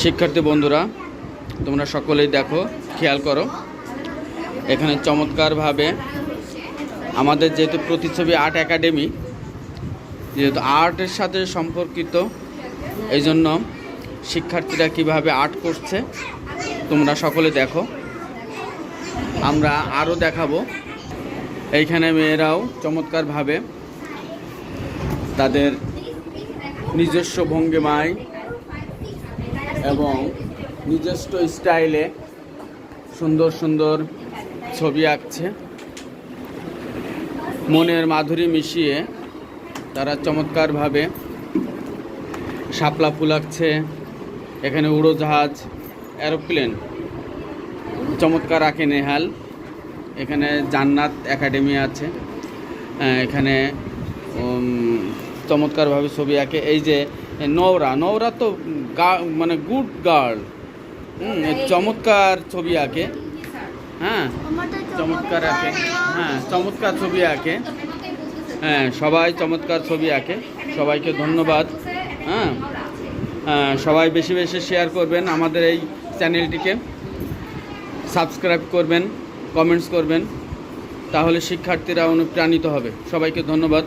শিক্ষার্থী বন্ধুরা, তোমরা সকলেই দেখো, খেয়াল করো, এখানে চমৎকারভাবে আমাদের যেহেতু প্রতিচ্ছবি আর্ট একাডেমি, যেহেতু আর্টের সাথে সম্পর্কিত, এই জন্য শিক্ষার্থীরা কিভাবে আর্ট করছে তোমরা সকলে দেখো। আমরা আরও দেখাবো। এইখানে মেয়েরাও চমৎকারভাবে তাদের নিজস্ব ভঙ্গিমায় এবং নিজস্ব স্টাইলে সুন্দর সুন্দর ছবি আঁকছে। মনের মাধুরী মিশিয়ে তারা চমৎকারভাবে শাপলা ফুল আঁকছে। এখানে উড়োজাহাজ, এরোপ্লেন চমৎকার আঁকে নেহাল। এখানে জান্নাত একাডেমি আছে, এখানে চমৎকারভাবে ছবি আঁকে। এই যে নওরা তো মানে গুড গার্ল, চমৎকার ছবি আঁকে। হ্যাঁ, চমৎকার আঁকে। হ্যাঁ, চমৎকার ছবি আঁকে। হ্যাঁ, সবাই চমৎকার ছবি আঁকে। সবাইকে ধন্যবাদ। হ্যাঁ, সবাই বেশি বেশি শেয়ার করবেন, আমাদের এই চ্যানেলটিকে সাবস্ক্রাইব করবেন, কমেন্টস করবেন, তাহলে শিক্ষার্থীরা অনুপ্রাণিত হবে। সবাইকে ধন্যবাদ।